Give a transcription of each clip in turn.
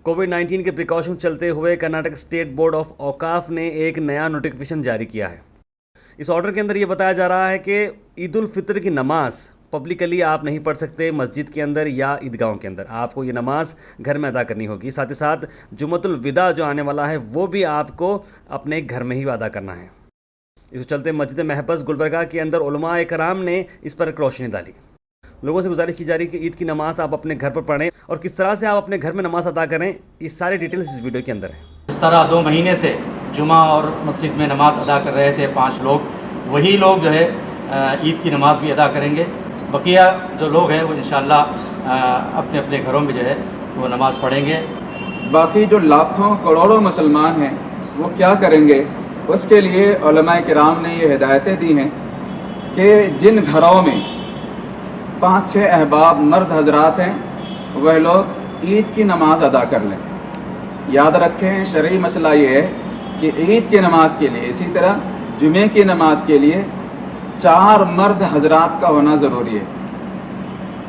कोविड-19 के प्रिकॉशन चलते हुए कर्नाटक स्टेट बोर्ड ऑफ औकाफ ने एक नया नोटिफिकेशन जारी किया है। इस ऑर्डर के अंदर ये बताया जा रहा है कि ईद उल फितर की नमाज़ पब्लिकली आप नहीं पढ़ सकते मस्जिद के अंदर या ईदगाहों के अंदर, आपको ये नमाज़ घर में अदा करनी होगी। साथ ही साथ जुमतुल विदा जो आने वाला है वो भी आपको अपने घर में ही अदा करना है। इस चलते मस्जिद महबस गुलबर्गा के अंदर उलमा कराम ने इस पर रोशनी डाली। लोगों से गुजारिश की जा रही है कि ईद की नमाज़ आप अपने घर पर पढ़ें और किस तरह से आप अपने घर में नमाज़ अदा करें, इस सारे डिटेल्स इस वीडियो के अंदर है। इस तरह 2 महीने से जुमा और मस्जिद में नमाज़ अदा कर रहे थे 5 लोग, वही लोग जो है ईद की नमाज़ भी अदा करेंगे। बकिया जो लोग हैं वो इंशाअल्लाह अपने अपने घरों में जो है वो नमाज़ पढ़ेंगे। बाकी जो लाखों करोड़ों मुसलमान हैं वो क्या करेंगे, उसके लिए उलमाए किराम ने ये हिदायतें दी हैं कि जिन घरों में 5-6 अहबाब मर्द हजरात हैं वह लोग ईद की नमाज़ अदा कर लें। याद रखें शरई मसला ये है कि ईद की नमाज़ के लिए, इसी तरह जुमे की नमाज़ के लिए 4 मर्द हजरात का होना ज़रूरी है।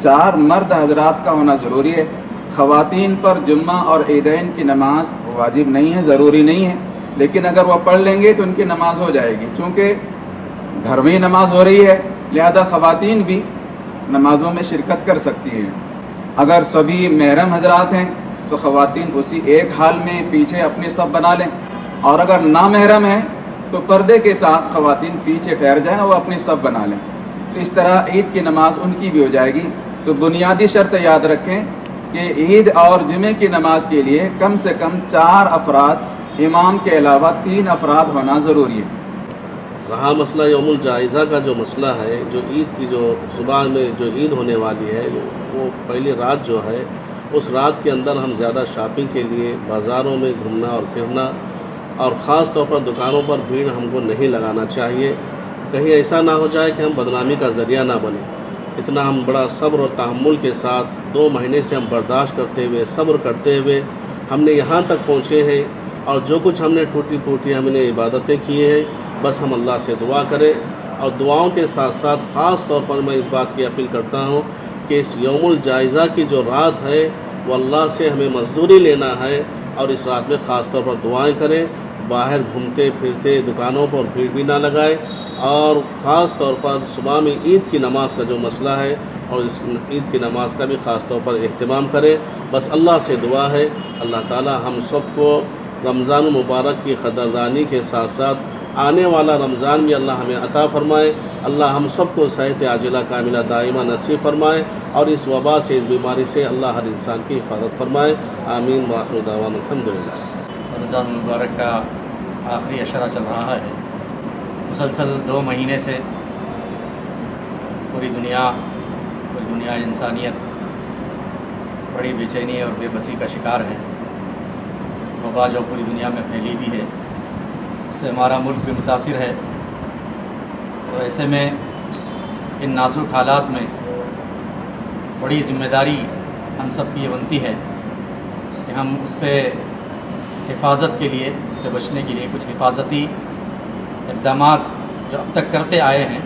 4 मर्द हजरात का होना ज़रूरी है। ख़वातीन पर जुम्मा और ईदैन की नमाज वाजिब नहीं है, ज़रूरी नहीं है, लेकिन अगर वह पढ़ लेंगे तो उनकी नमाज हो जाएगी। चूँकि घर में ही नमाज हो रही है लिहाजा ख़वातीन भी नमाज़ों में शिरकत कर सकती हैं। अगर सभी महरम हजरात हैं तो ख़वातीन उसी एक हाल में पीछे अपनी सब बना लें, और अगर ना महरम हैं तो पर्दे के साथ ख़वातीन पीछे ठहर जाएं और अपनी सब बना लें। तो इस तरह ईद की नमाज़ उनकी भी हो जाएगी। तो बुनियादी शर्त याद रखें कि ईद और जुमे की नमाज़ के लिए कम से कम 4 अफराद, इमाम के अलावा 3 अफराद होना ज़रूरी है। रहा मसला यौमुल जायज़ा का जो मसला है, जो ईद की जो सुबह में जो ईद होने वाली है वो पहली रात जो है, उस रात के अंदर हम ज़्यादा शॉपिंग के लिए बाज़ारों में घूमना और फिरना और ख़ास तौर पर दुकानों पर भीड़ हमको नहीं लगाना चाहिए। कहीं ऐसा ना हो जाए कि हम बदनामी का ज़रिया ना बने। इतना हम बड़ा सब्र और तहम्मुल के साथ 2 महीने से हम बर्दाश्त करते हुए, सब्र करते हुए हमने यहाँ तक पहुँचे हैं, और जो कुछ हमने टूटी फूटी हमने इबादतें की हैं, बस हम अल्लाह से दुआ करें। और दुआओं के साथ साथ ख़ास तौर पर मैं इस बात की अपील करता हूँ कि इस यौमुल जायज़ा की जो रात है वो अल्लाह से हमें मज़दूरी लेना है, और इस रात में ख़ास तौर पर दुआएं करें। बाहर घूमते फिरते दुकानों पर भीड़ भी ना लगाए, और ख़ास तौर पर सुबह में ईद की नमाज़ का जो मसला है और इस ईद की नमाज़ का भी ख़ास तौर पर एहतमाम करें। बस अल्लाह से दुआ है अल्लाह ताला हम सबको रमज़ान मुबारक की क़दरदानी के साथ साथ आने वाला रमज़ान भी अल्लाह हमें अता फ़रमाए। अल्लाह हम सबको सेहत आजिला कामिला दाइमा नसीब फ़रमाए, और इस वबा से, इस बीमारी से अल्लाह हर इंसान की हिफाजत फ़रमाए। आमीन व आखिर दावाना अल्हम्दुलिल्लाह। रमज़ान मुबारक का आखिरी अशरा चल रहा है। मुसलसल 2 महीने से पूरी दुनिया इंसानियत बड़ी बेचैनी और बेबसी का शिकार है। वबा जो पूरी दुनिया में फैली हुई है उससे हमारा मुल्क भी मुतासिर है। तो ऐसे में इन नाजुक हालात में बड़ी ज़िम्मेदारी हम सब की ये बनती है कि हम उससे हिफाजत के लिए, उससे बचने के लिए कुछ हिफाजती इक़दामात जो अब तक करते आए हैं,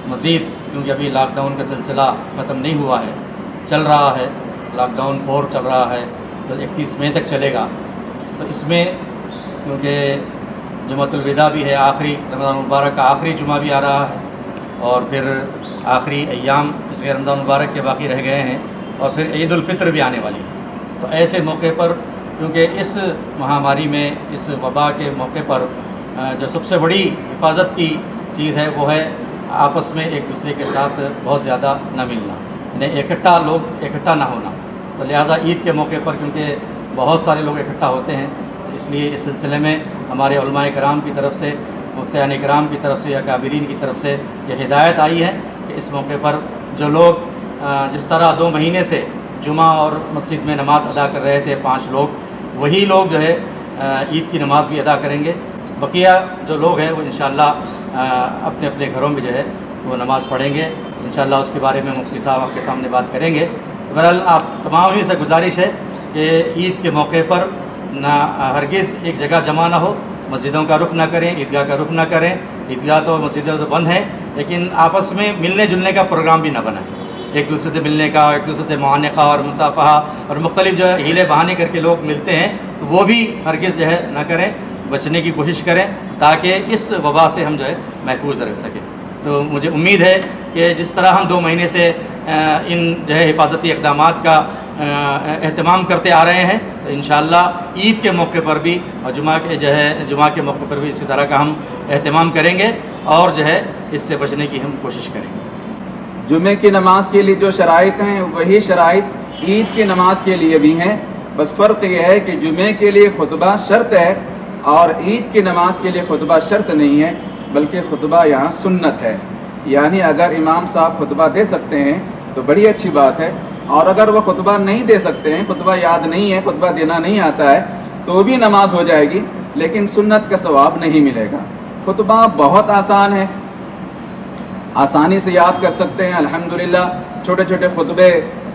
मज़ीद क्योंकि अभी लॉकडाउन का सिलसिला ख़त्म नहीं हुआ है, चल रहा है। लॉकडाउन 4 चल रहा है जो 31 मई तक चलेगा। तो इसमें क्योंकि जुमतुल विदा भी है, आखिरी रमज़ान मुबारक का आखिरी जुमा भी आ रहा है, और फिर आखिरी अय्याम इसके रमज़ान मुबारक के बाकी रह गए हैं, और फिर ईद उल फितर भी आने वाली है। तो ऐसे मौके पर, क्योंकि इस महामारी में, इस वबा के मौके पर जो सबसे बड़ी हिफाजत की चीज़ है वो है आपस में एक दूसरे के साथ बहुत ज़्यादा न मिलना, यानी लोग इकट्ठा ना होना। तो लिहाजा ईद के मौके पर क्योंकि बहुत सारे लोग इकट्ठा होते हैं, तो इसलिए इस सिलसिले में हमारे उलमाए कराम की तरफ से, मुफ्तियान कराम की तरफ से या काबिरीन की तरफ से ये हिदायत आई है कि इस मौके पर जो लोग जिस तरह 2 महीने से जुमा और मस्जिद में नमाज़ अदा कर रहे थे 5 लोग, वही लोग जो है ईद की नमाज़ भी अदा करेंगे। बकिया जो लोग हैं वो इंशाअल्लाह अपने अपने घरों में जो है वो नमाज़ पढ़ेंगे। इंशाअल्लाह उसके बारे में मुफ्ती साहब आपके सामने बात करेंगे। बहरहाल आप तमाम ही से गुजारिश है कि ईद के मौके पर ना हरगिज़ एक जगह जमा ना हो, मस्जिदों का रुख ना करें, ईदगाह का रुख ना करें। ईदगाह तो मस्जिदें तो बंद हैं, लेकिन आपस में मिलने जुलने का प्रोग्राम भी ना बनाएं। ایک دوسرے سے ملنے کا، ایک دوسرے سے معانقہ اور مصافحہ اور مختلف جو ہے ہیلے بہانے کر کے لوگ ملتے ہیں، تو وہ بھی ہرگز جو ہے نہ کریں، بچنے کی کوشش کریں تاکہ اس وبا سے ہم جو ہے محفوظ رہ سکیں۔ تو مجھے امید ہے کہ جس طرح ہم 2 مہینے سے ان جو ہے حفاظتی اقدامات کا اہتمام کرتے آ رہے ہیں، تو انشاءاللہ عید کے موقع پر بھی اور جمعہ کے موقع پر بھی اسی طرح کا ہم اہتمام کریں گے اور جو ہے اس سے بچنے کی ہم کوشش کریں گے۔ جمعے کی نماز کے لیے جو شرائط ہیں وہی شرائط عید کی نماز کے لیے بھی ہیں، بس فرق یہ ہے کہ جمعے کے لیے خطبہ شرط ہے اور عید کی نماز کے لیے خطبہ شرط نہیں ہے، بلکہ خطبہ یہاں سنت ہے۔ یعنی اگر امام صاحب خطبہ دے سکتے ہیں تو بڑی اچھی بات ہے، اور اگر وہ خطبہ نہیں دے سکتے ہیں، خطبہ یاد نہیں ہے، خطبہ دینا نہیں آتا ہے، تو بھی نماز ہو جائے گی، لیکن سنت کا ثواب نہیں ملے گا۔ خطبہ بہت آسان ہے، آسانی سے یاد کر سکتے ہیں۔ الحمدللہ چھوٹے چھوٹے خطبے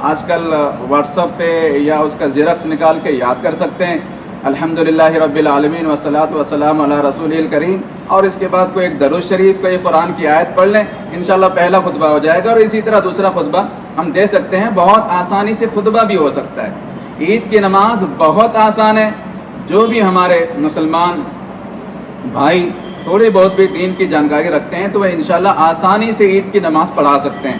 آج کل واٹس ایپ پہ یا اس کا زیرکس نکال کے یاد کر سکتے ہیں۔ الحمدللہ رب العالمین والصلاۃ والسلام علی رسول الکریم، اور اس کے بعد کوئی ایک درود شریف کوئی قرآن کی آیت پڑھ لیں، انشاءاللہ پہلا خطبہ ہو جائے گا، اور اسی طرح دوسرا خطبہ ہم دے سکتے ہیں۔ بہت آسانی سے خطبہ بھی ہو سکتا ہے۔ عید کی نماز بہت آسان ہے۔ جو بھی ہمارے مسلمان بھائی تھوڑی بہت بھی دین کی جانکاری رکھتے ہیں تو وہ انشاءاللہ آسانی سے عید کی نماز پڑھا سکتے ہیں۔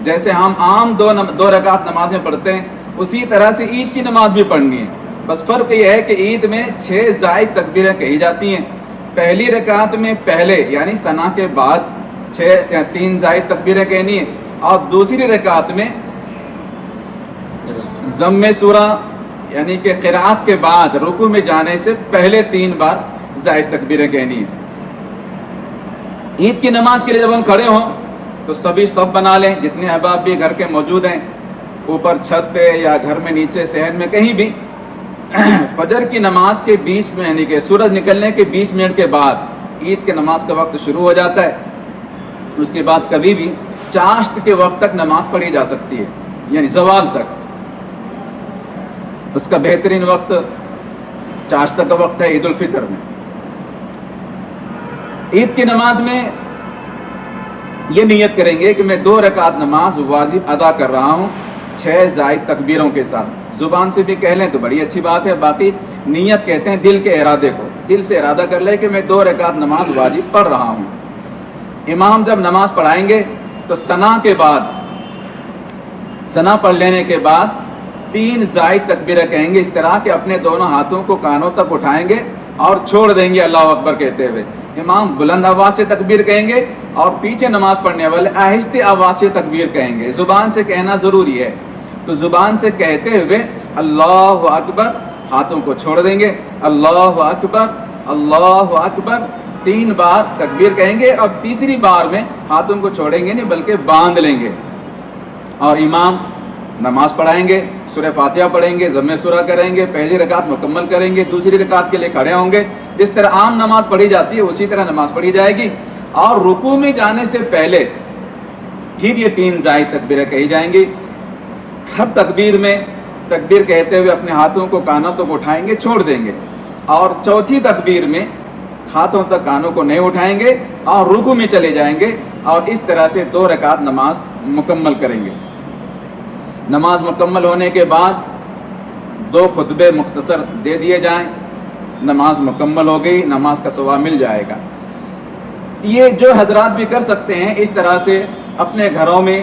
جیسے ہم عام 2 رکعت نمازیں پڑھتے ہیں، اسی طرح سے عید کی نماز بھی پڑھنی ہے۔ بس فرق یہ ہے کہ عید میں 6 زائد تکبیریں کہی جاتی ہیں۔ پہلی رکعت میں پہلے یعنی ثنا کے بعد 3 زائد تکبیریں کہنی ہیں، اور دوسری رکعت میں ضم سورہ یعنی کہ قرأت کے بعد رکوع میں جانے سے پہلے 3 بار زائد تکبیریں کہنی ہیں۔ عید کی نماز کے لیے جب ہم کھڑے ہوں تو سبھی صف بنا لیں، جتنے احباب بھی گھر کے موجود ہیں، اوپر چھت پہ یا گھر میں نیچے صحن میں کہیں بھی۔ فجر کی نماز کے 20 میں یعنی کہ سورج نکلنے کے 20 منٹ کے بعد عید کے نماز کا وقت شروع ہو جاتا ہے۔ اس کے بعد کبھی بھی چاشت کے وقت تک نماز پڑھی جا سکتی ہے، یعنی زوال تک۔ اس کا بہترین وقت چاشت کا وقت ہے عید الفطر میں۔ عید کی نماز میں یہ نیت کریں گے کہ میں 2 رکعت نماز واجب ادا کر رہا ہوں 6 زائد تکبیروں کے ساتھ۔ زبان سے بھی کہہ لیں تو بڑی اچھی بات ہے، باقی نیت کہتے ہیں دل کے ارادے کو، دل سے ارادہ کر لیں کہ میں 2 رکعت نماز واجب پڑھ رہا ہوں۔ امام جب نماز پڑھائیں گے تو ثنا کے بعد، ثنا پڑھ لینے کے بعد 3 زائد تکبیریں کہیں گے، اس طرح کہ اپنے دونوں ہاتھوں کو کانوں تک اٹھائیں گے اور چھوڑ دیں گے اللہ اکبر کہتے ہوئے۔ امام بلند آواز سے تکبیر کہیں گے اور پیچھے نماز پڑھنے والے آہستہ آواز سے تکبیر کہیں گے۔ زبان سے کہنا ضروری ہے، تو زبان سے کہتے ہوئے اللہ اکبر، ہاتھوں کو چھوڑ دیں گے، اللہ اکبر اللہ اکبر 3 بار تکبیر کہیں گے، اور تیسری بار میں ہاتھوں کو چھوڑیں گے نہیں بلکہ باندھ لیں گے، اور امام نماز پڑھائیں گے، سورہ فاتحہ پڑھیں گے، ضم سورہ کریں گے، پہلی رکعت مکمل کریں گے، دوسری رکعت کے لیے کھڑے ہوں گے، جس طرح عام نماز پڑھی جاتی ہے اسی طرح نماز پڑھی جائے گی، اور رکوع میں جانے سے پہلے پھر یہ 3 زائد تکبیریں کہی جائیں گی۔ ہر تکبیر میں تکبیر کہتے ہوئے اپنے ہاتھوں کو کانوں تک اٹھائیں گے، چھوڑ دیں گے، اور چوتھی تکبیر میں ہاتھوں تک کانوں کو نہیں اٹھائیں گے اور رکوع میں چلے جائیں گے، اور اس طرح سے 2 رکعت نماز مکمل کریں گے۔ نماز مکمل ہونے کے بعد 2 خطبے مختصر دے دیے جائیں، نماز مکمل ہو گئی، نماز کا ثواب مل جائے گا۔ یہ جو حضرات بھی کر سکتے ہیں اس طرح سے اپنے گھروں میں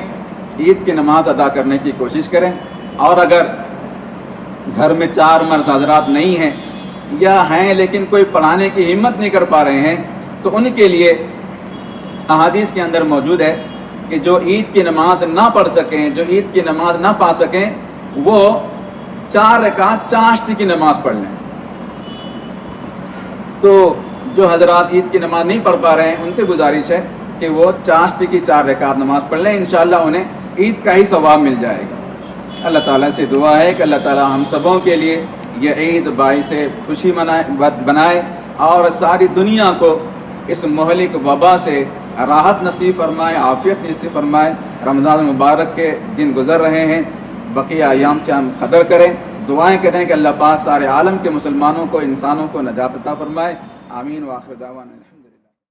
عید کی نماز ادا کرنے کی کوشش کریں، اور اگر گھر میں 4 مرد حضرات نہیں ہیں یا ہیں لیکن کوئی پڑھانے کی ہمت نہیں کر پا رہے ہیں تو ان کے لیے احادیث کے اندر موجود ہے کہ جو عید کی نماز نہ پڑھ سکیں، جو عید کی نماز نہ پا سکیں، وہ 4 رکعت چاشت کی نماز پڑھ لیں۔ تو جو حضرات عید کی نماز نہیں پڑھ پا رہے ہیں ان سے گزارش ہے کہ وہ چاشت کی 4 رکعت نماز پڑھ لیں، انشاءاللہ انہیں عید کا ہی ثواب مل جائے گا۔ اللہ تعالیٰ سے دعا ہے کہ اللہ تعالیٰ ہم سبوں کے لیے یہ عید باعث خوشی بنائے اور ساری دنیا کو اس مہلک وبا سے راحت نصیب فرمائے، عافیت نصیب فرمائے۔ رمضان مبارک کے دن گزر رہے ہیں، بقیہ ایام کی ہم قدر کریں، دعائیں کریں کہ اللہ پاک سارے عالم کے مسلمانوں کو، انسانوں کو نجات عطا فرمائے۔ آمین۔ وآخر دعوانا